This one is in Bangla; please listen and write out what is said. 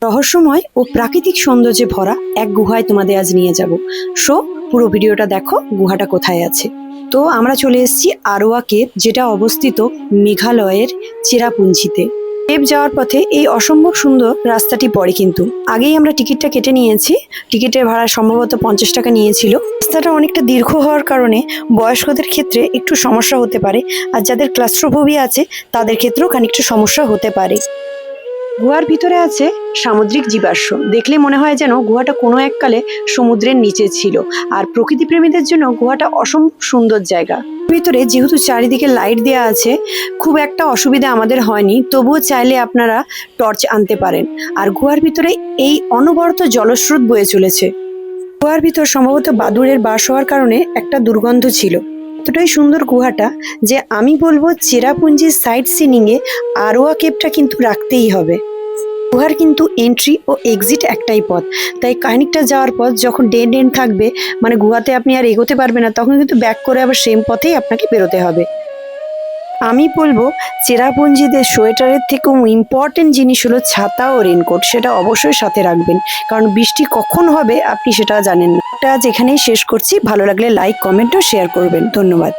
রহস্যময় ও প্রাকৃতিক সৌন্দর্যে ভরা এক গুহায় তোমাদের আজ নিয়ে যাব। সো পুরো ভিডিওটা দেখো গুহাটা কোথায় আছে। তো আমরা চলে এসেছি আরোয়া কেভ, যেটা অবস্থিত মেঘালয়ের চেরাপুঞ্জিতে। কেভ যাওয়ার পথে এই অসম্ভব সুন্দর রাস্তাটি পড়ে, কিন্তু আগেই আমরা টিকিটটা কেটে নিয়েছি। টিকিটের ভাড়া সম্ভবত 50 টাকা নিয়েছিল। রাস্তাটা অনেকটা দীর্ঘ হওয়ার কারণে বয়স্কদের ক্ষেত্রে একটু সমস্যা হতে পারে, আর যাদের ক্লাস্ট্রোফোবিয়া আছে তাদের ক্ষেত্রেও খানিকটা সমস্যা হতে পারে। গুহার ভিতরে আছে সামুদ্রিক জীবাশ্ম। দেখলে মনে হয় যেন গুহাটা কোনো এককালে সমুদ্রের নিচে ছিল। আর প্রকৃতি প্রেমীদের জন্য গুহাটা অসম্ভব সুন্দর জায়গা। ভিতরে যেহেতু চারিদিকে লাইট দেওয়া আছে, খুব একটা অসুবিধা আমাদের হয়নি। তবুও চাইলে আপনারা টর্চ আনতে পারেন। আর গুহার ভিতরে এই অনবরত জলস্রোত বয়ে চলেছে। গুহার ভিতর সম্ভবত বাদুড়ের বাস হওয়ার কারণে একটা দুর্গন্ধ ছিল। এতটাই সুন্দর গুহাটা যে আমি বলবো চেরাপুঞ্জির সাইট সিনিংয়ে আরোয়া কেভটা কিন্তু রাখতেই হবে। গুহার কিন্তু এন্ট্রি ও এক্সিট একটাই পথ, তাই খানিকটা যাওয়ার পথ যখন ডেড এন্ড থাকবে, মানে গুহাতে আপনি আর এগোতে পারবেন না, তখন কিন্তু ব্যাক করে আবার সেম পথেই আপনাকে বেরোতে হবে। আমি বলবো চেরাপুঞ্জিদের সোয়েটারের থেকেও ইম্পর্টেন্ট জিনিস হলো ছাতা ও রেনকোট। সেটা অবশ্যই সাথে রাখবেন, কারণ বৃষ্টি কখন হবে আপনি সেটা জানেন না। যেখানেই শেষ করছি, ভালো লাগলে লাইক, কমেন্ট ও শেয়ার করবেন। ধন্যবাদ।